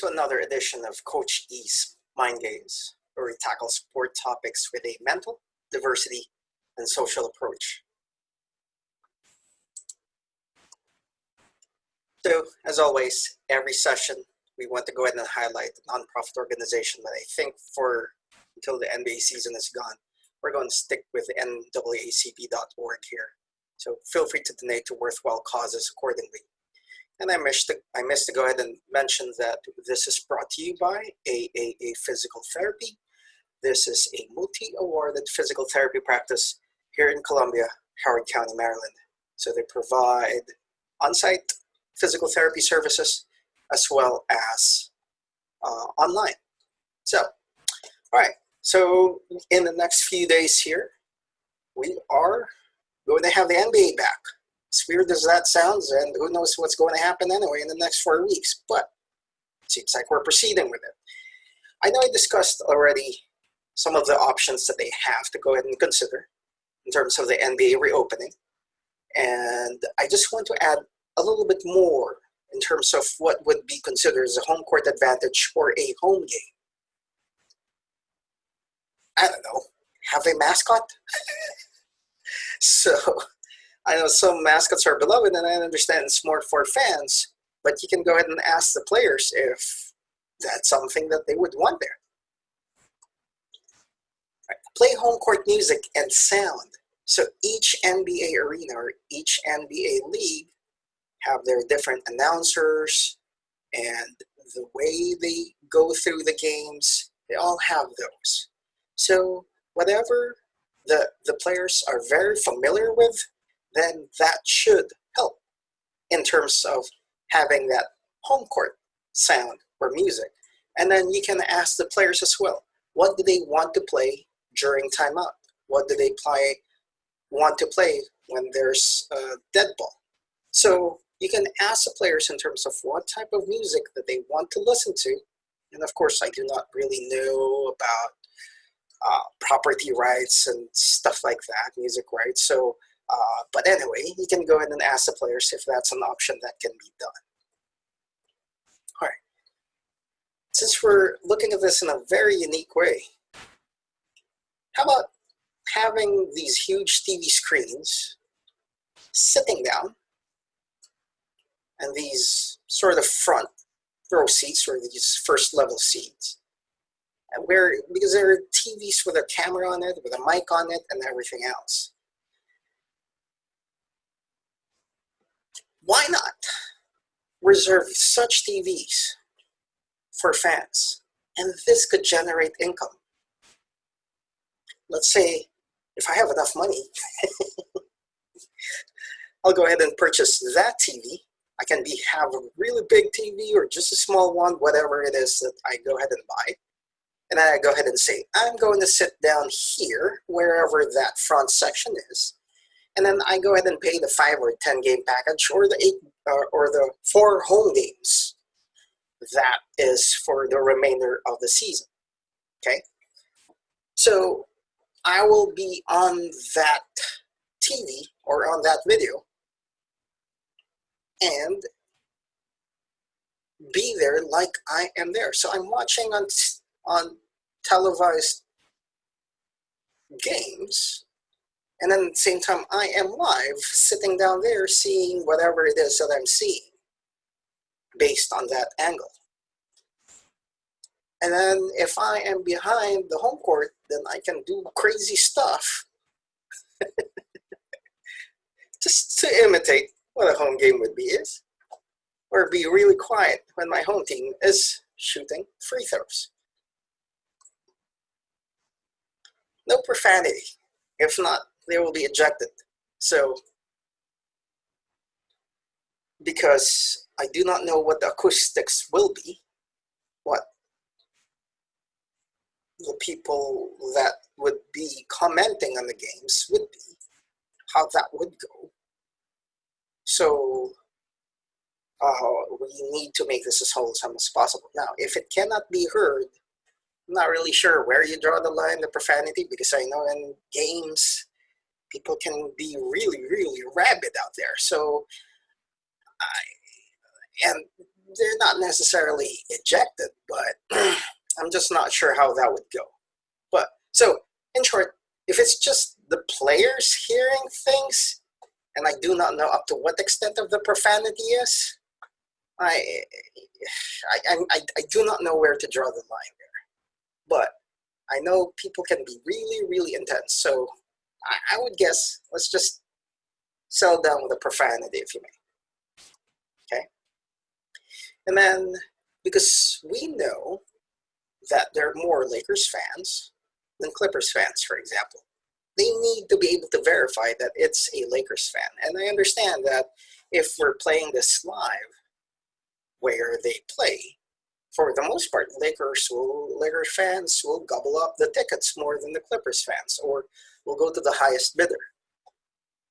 to another edition of Coach E's Mind Games, where we tackle sport topics with a mental, diversity, and social approach. So, as always, every session we want to go ahead and highlight a nonprofit organization, but I think until the NBA season is gone, we're going to stick with NAACP.org here. So feel free to donate to worthwhile causes accordingly. And I missed to go ahead and mention that this is brought to you by AAA Physical Therapy. This is a multi-awarded physical therapy practice here in Columbia, Howard County, Maryland. So they provide on-site physical therapy services as well as online. So, all right. So in the next few days here, we are going to have the NBA back. As weird as that sounds, and who knows what's going to happen anyway in the next 4 weeks, but it seems like we're proceeding with it. I know I discussed already some of the options that they have to go ahead and consider in terms of the NBA reopening, and I just want to add a little bit more in terms of what would be considered as a home court advantage or a home game. I don't know, have a mascot? So I know some mascots are beloved, and I understand it's more for fans, but you can go ahead and ask the players if that's something that they would want there. Right. Play home court music and sound. So each NBA arena or each NBA league have their different announcers, and the way they go through the games, they all have those. So whatever the players are very familiar with, then that should help in terms of having that home court sound or music. And then you can ask the players as well, what do they want to play during timeout? What do they want to play when there's a dead ball? So you can ask the players in terms of what type of music that they want to listen to. And of course, I do not really know about property rights and stuff like that, music rights. So, but anyway, you can go ahead and ask the players if that's an option that can be done. All right. Since we're looking at this in a very unique way, how about having these huge TV screens sitting down and these sort of front row seats or these first level seats, because there are TVs with a camera on it, with a mic on it, and everything else. Why not reserve such TVs for fans? And this could generate income. Let's say if I have enough money, I'll go ahead and purchase that TV. I can have a really big TV or just a small one, whatever it is that I go ahead and buy. And then I go ahead and say, I'm going to sit down here, wherever that front section is. And then I go ahead and pay the 5 or 10 game package or the 8 or the 4 home games. That is for the remainder of the season. Okay. So I will be on that TV or on that video and be there like I am there. So I'm watching on televised games, and then at the same time I am live sitting down there seeing whatever it is that I'm seeing based on that angle. And then if I am behind the home court, then I can do crazy stuff just to imitate what a home game would be or be really quiet when my home team is shooting free throws. No profanity. If not, they will be ejected. So, because I do not know what the acoustics will be, what the people that would be commenting on the games would be, how that would go. So, we need to make this as wholesome as possible. Now, if it cannot be heard, I'm not really sure where you draw the line, the profanity, because I know in games, people can be really, really rabid out there. So, and they're not necessarily ejected, but I'm just not sure how that would go. But so in short, if it's just the players hearing things, and I do not know up to what extent of the profanity is, I do not know where to draw the line there. But I know people can be really, really intense. So I would guess, let's just settle down with the profanity, if you may. Okay? And then, because we know that there are more Lakers fans than Clippers fans, for example, they need to be able to verify that it's a Lakers fan. And I understand that if we're playing this live where they play, for the most part, Lakers fans will gobble up the tickets more than the Clippers fans, or will go to the highest bidder.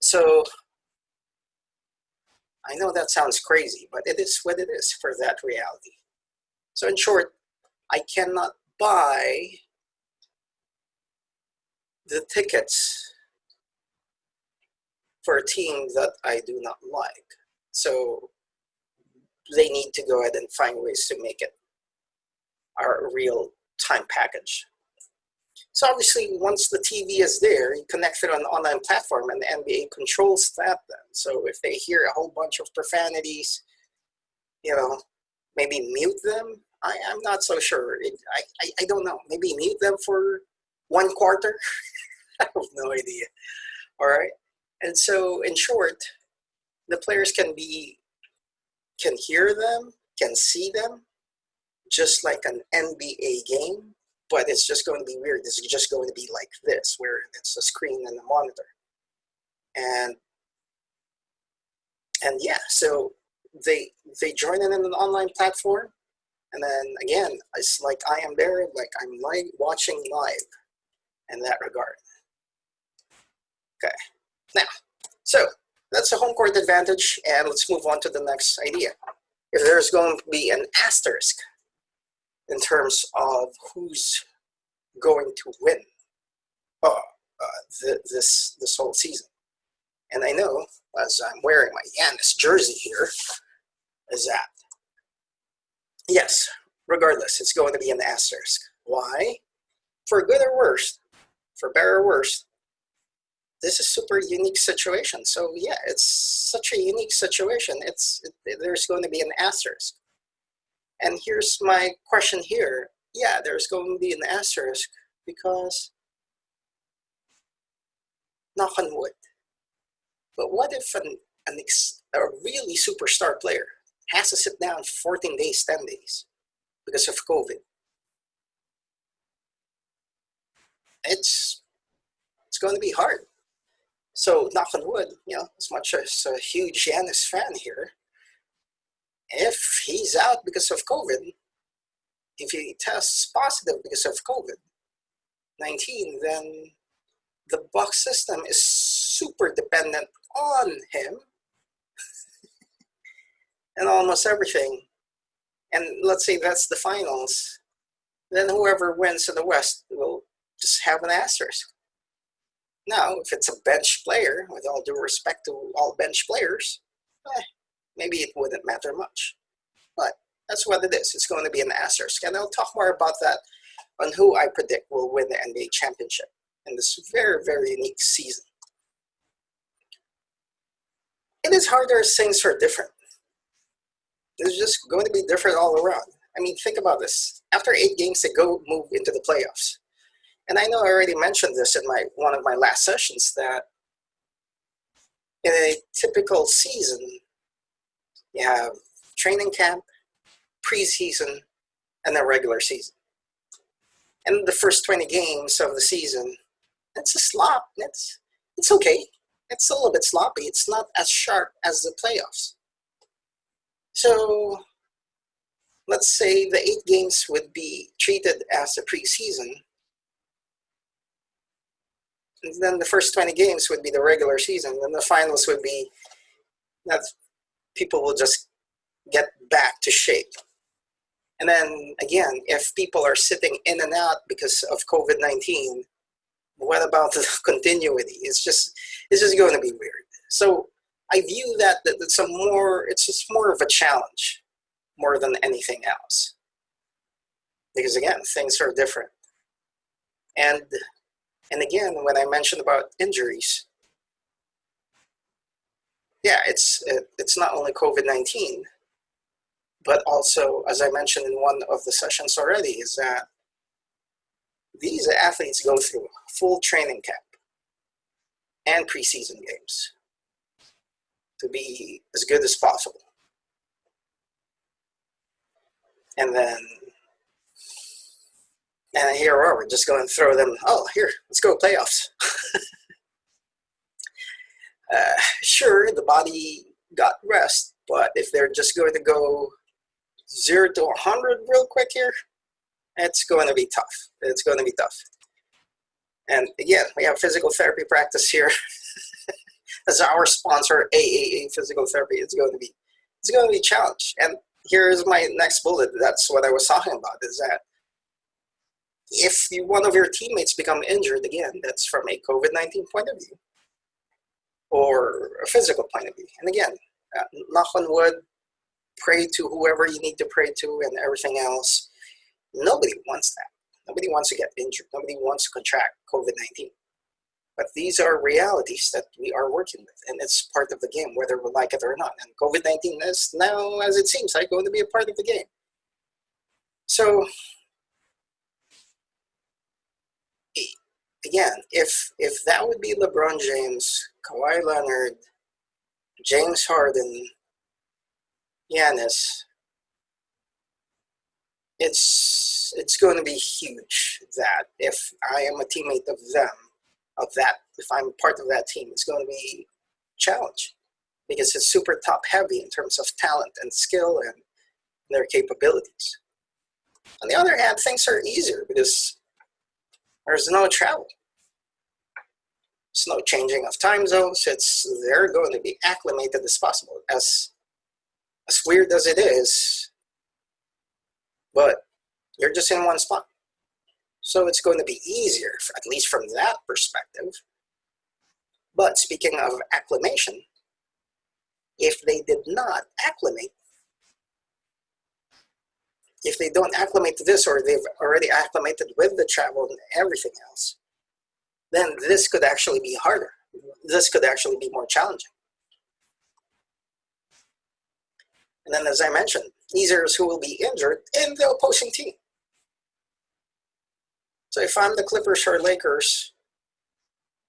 So I know that sounds crazy, but it is what it is for that reality. So in short, I cannot buy the tickets for a team that I do not like. So they need to go ahead and find ways to make it our real time package. So obviously, once the TV is there, you connect it on an online platform, and the NBA controls that then. So if they hear a whole bunch of profanities, maybe mute them. I'm not so sure. I don't know. Maybe mute them for 1 quarter. I have no idea. All right. And so in short, the players can hear them, can see them, just like an NBA game, but it's just going to be weird. It's just going to be like this, where it's a screen and a monitor. And yeah, so they join in an online platform, and then again, it's like I am there, like I'm watching live in that regard. Okay, now, so that's a home court advantage, and let's move on to the next idea. If there's going to be an asterisk in terms of who's going to win this whole season, and I know, as I'm wearing my Giannis jersey here, is that yes, regardless, it's going to be an asterisk. Why? For good or worse, for better or worse, this is a super unique situation. So yeah, it's such a unique situation. There's going to be an asterisk. And here's my question here. Yeah, there's going to be an asterisk because, knock on wood, but what if a really superstar player has to sit down 14 days, 10 days because of COVID? It's going to be hard. So knock on wood, as much as a huge Giannis fan here, if he's out because of COVID, if he tests positive because of COVID-19, then the Bucks system is super dependent on him and almost everything. And let's say that's the finals, then whoever wins in the West will just have an asterisk. Now, if it's a bench player, with all due respect to all bench players, maybe it wouldn't matter much. But that's what it is. It's going to be an asterisk. And I'll talk more about that on who I predict will win the NBA championship in this very, very unique season. It is harder as things are different. It's just going to be different all around. I mean, think about this. After 8 games, they move into the playoffs. And I know I already mentioned this in one of my last sessions, that in a typical season, you have training camp, preseason, and the regular season. And the first 20 games of the season, it's a slop. It's okay. It's a little bit sloppy. It's not as sharp as the playoffs. So let's say the 8 games would be treated as a preseason. And then the first 20 games would be the regular season. And the finals would be that people will just get back to shape. And then again, if people are sitting in and out because of COVID-19, what about the continuity? It's just going to be weird. So I view that it's just more of a challenge more than anything else. Because again, things are different. And again, when I mentioned about injuries, yeah, it's not only COVID-19, but also, as I mentioned in one of the sessions already, is that these athletes go through full training camp and preseason games to be as good as possible. And then, and here we are, we're just going to throw them, oh, here, let's go playoffs. Sure, the body got rest, but if they're just going to go 0 to 100 real quick here, it's going to be tough. It's going to be tough. And again, we have physical therapy practice here as our sponsor, AAA Physical Therapy. It's going to be challenged. And here's my next bullet. That's what I was talking about, is that if one of your teammates become injured, again, that's from a COVID-19 point of view or a physical point of view. And again, knock on wood, pray to whoever you need to pray to and everything else. Nobody wants that. Nobody wants to get injured. Nobody wants to contract COVID-19. But these are realities that we are working with, and it's part of the game, whether we like it or not. And COVID-19 is now, as it seems like, going to be a part of the game. So, again, if that would be LeBron James, Kawhi Leonard, James Harden, Giannis, it's going to be huge that if I am a teammate of them, if I'm part of that team, it's going to be a challenge because it's super top heavy in terms of talent and skill and their capabilities. On the other hand, things are easier because there's no travel. There's no changing of time zones. They're going to be acclimated as possible. As weird as it is, but you're just in one spot. So it's going to be easier, at least from that perspective. But speaking of acclimation, if they did not acclimate, if they don't acclimate to this, or they've already acclimated with the travel and everything else, then this could actually be harder. This could actually be more challenging. And then, as I mentioned, these are who will be injured in the opposing team. So if I'm the Clippers or Lakers,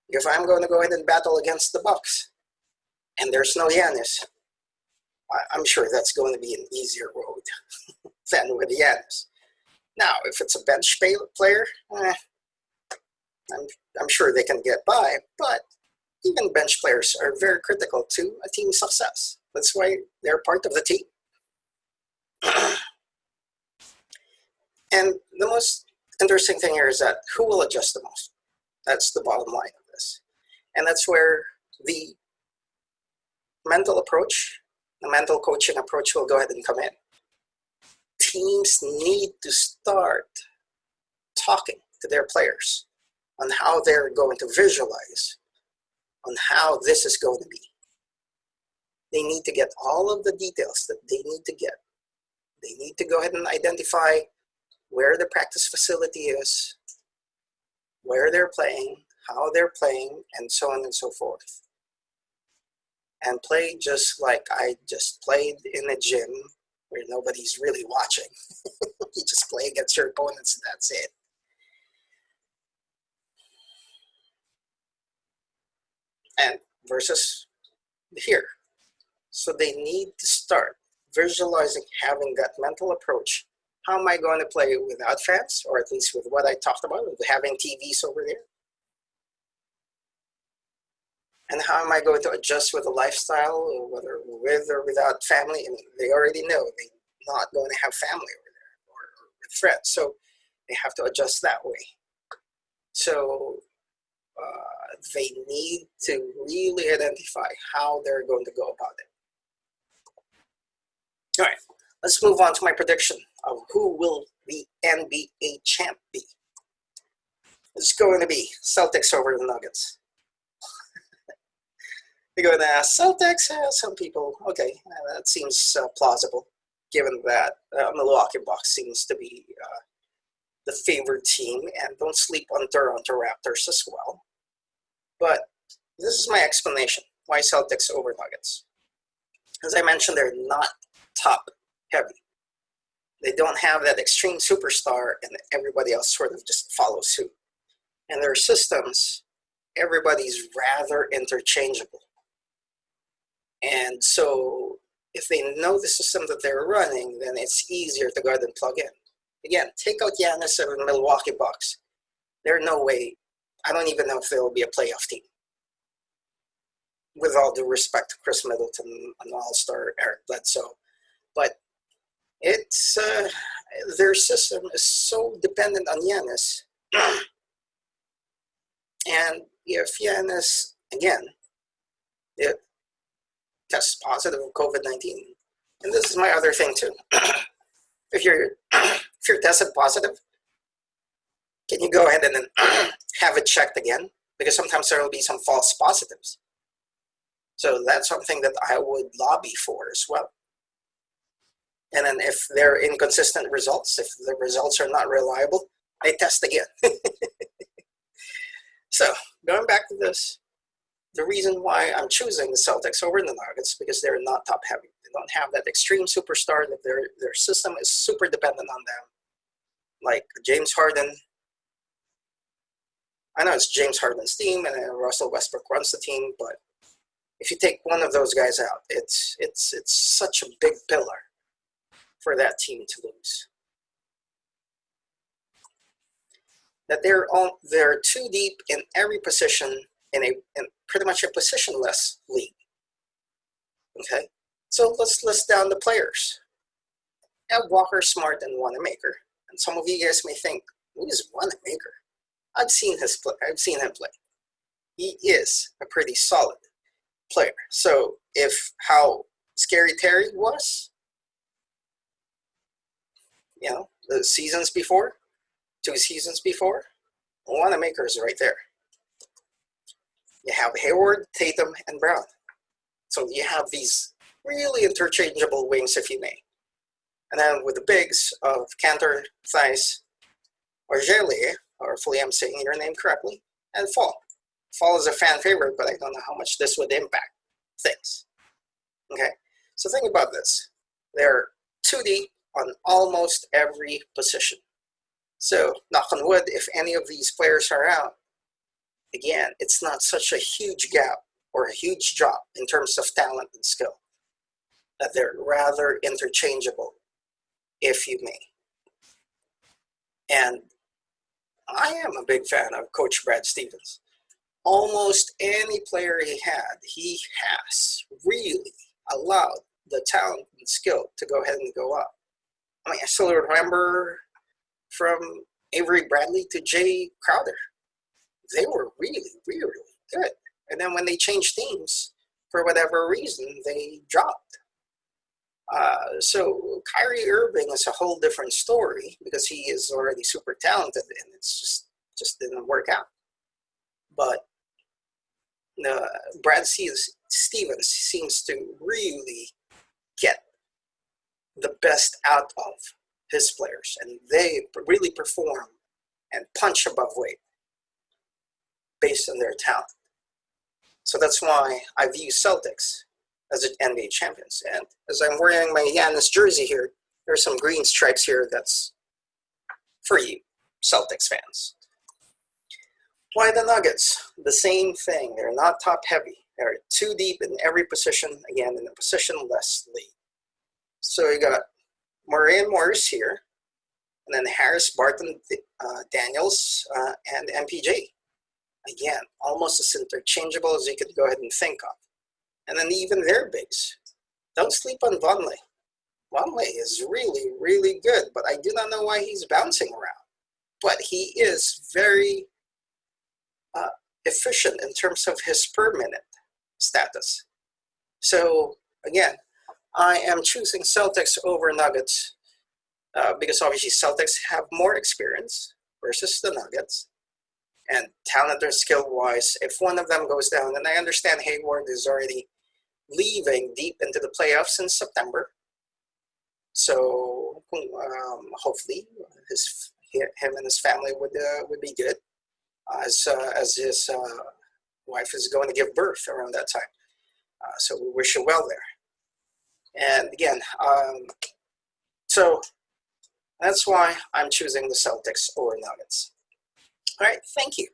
if I'm going to go ahead and battle against the Bucks, and there's no Giannis, I'm sure that's going to be an easier road than with Giannis. Now, if it's a bench player, I'm sure they can get by, but even bench players are very critical to a team's success. That's why they're part of the team. And the most interesting thing here is that who will adjust the most? That's the bottom line of this. And that's where the mental approach, the mental coaching approach will go ahead and come in. Teams need to start talking to their players on how they're going to visualize, on how this is going to be. They need to get all of the details that they need to get. They need to go ahead and identify where the practice facility is, where they're playing, how they're playing, and so on and so forth. And play just like I just played in a gym where nobody's really watching. You just play against your opponents and that's it. And versus here. So they need to start visualizing, having that mental approach. How am I going to play without fans, or at least with what I talked about, with having TVs over there? And how am I going to adjust with a lifestyle, whether with or without family? And they already know they're not going to have family over there or with friends, so they have to adjust that way. So they need to really identify how they're going to go about it. All right, let's move on to my prediction of who will the NBA champ be. It's going to be Celtics over the Nuggets. You're going to ask, Celtics? Some people, okay, that seems plausible. given that Milwaukee Bucks seems to be the favored team, and don't sleep on Toronto Raptors as well. But this is my explanation why Celtics over Nuggets. As I mentioned, they're not top heavy. They don't have that extreme superstar, and everybody else sort of just follows suit. And their systems, everybody's rather interchangeable. And so if they know the system that they're running, then it's easier to go ahead and plug in. Again, take out Giannis and the Milwaukee Bucks. There's no way. I don't even know if they'll be a playoff team. With all due respect to Chris Middleton, an all-star, Eric Bledsoe. But it's their system is so dependent on Giannis. And if Giannis, again, it tests positive of COVID-19, and this is my other thing too. If you're tested positive, can you go ahead and then have it checked again? Because sometimes there will be some false positives. So that's something that I would lobby for as well. And then if they're inconsistent results, if the results are not reliable, they test again. So going back to this, the reason why I'm choosing the Celtics over the Nuggets because they're not top heavy. They don't have that extreme superstar. That their system is super dependent on them. Like James Harden. I know it's James Harden's team and Russell Westbrook runs the team, but if you take one of those guys out, it's such a big pillar for that team to lose. That they're too deep in every position in pretty much a positionless league. Okay, so let's list down the players. You have Walker, Smart, and Wanamaker. And some of you guys may think, who is Wanamaker? I've seen him play. He is a pretty solid player. So if how Scary Terry was, the seasons before, 2 seasons before, Wanamaker is right there. You have Hayward, Tatum, and Brown. So you have these really interchangeable wings, if you may. And then with the bigs of Cantor, Theis, or Gelier, or hopefully I'm saying your name correctly, and Fall. Fall is a fan favorite, but I don't know how much this would impact things. Okay, so think about this. They're 2 deep on almost every position. So knock on wood, if any of these players are out, again, it's not such a huge gap or a huge drop in terms of talent and skill. That they're rather interchangeable, if you may. And I am a big fan of Coach Brad Stevens. Almost any player he has really allowed the talent and skill to go ahead and go up. I mean, I still remember from Avery Bradley to Jay Crowder. They were really, really, really good. And then when they changed teams, for whatever reason, they dropped. So Kyrie Irving is a whole different story because he is already super talented and it's just didn't work out. But Brad Stevens seems to really get the best out of his players, and they really perform and punch above weight based on their talent. So that's why I view Celtics as an NBA champions. And as I'm wearing my Giannis jersey here, there's some green stripes here that's for you, Celtics fans. Why the Nuggets? The same thing. They're not top heavy. They're 2 deep in every position, again, in a positionless league. So you got Murray and Morris here, and then Harris, Barton, Daniels, and MPJ. Again, almost as interchangeable as you could go ahead and think of. And then even their bigs. Don't sleep on Vonleh. Vonleh is really, really good, but I do not know why he's bouncing around. But he is very efficient in terms of his per minute status. So again, I am choosing Celtics over Nuggets because obviously Celtics have more experience versus the Nuggets. And talent or skill-wise, if one of them goes down, and I understand Hayward is already leaving deep into the playoffs in September. So hopefully him and his family would be good, as his wife is going to give birth around that time. So we wish you well there. And again, so that's why I'm choosing the Celtics over Nuggets. All right, thank you.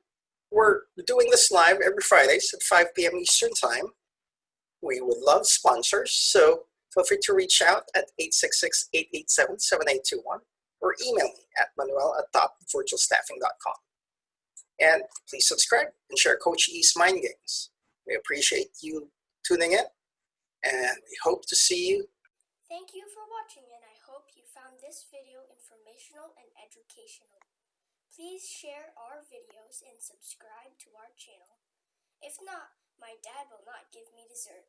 We're doing this live every Fridays at 5 p.m. Eastern Time. We would love sponsors, so feel free to reach out at 866-887-7821 or email me at manuel@topvirtualstaffing.com. And please subscribe and share Coach E's Mind Games. We appreciate you tuning in, and we hope to see you. Thank you for watching, and I hope you found this video informational and educational. Please share our videos and subscribe to our channel. If not, my dad will not give me dessert.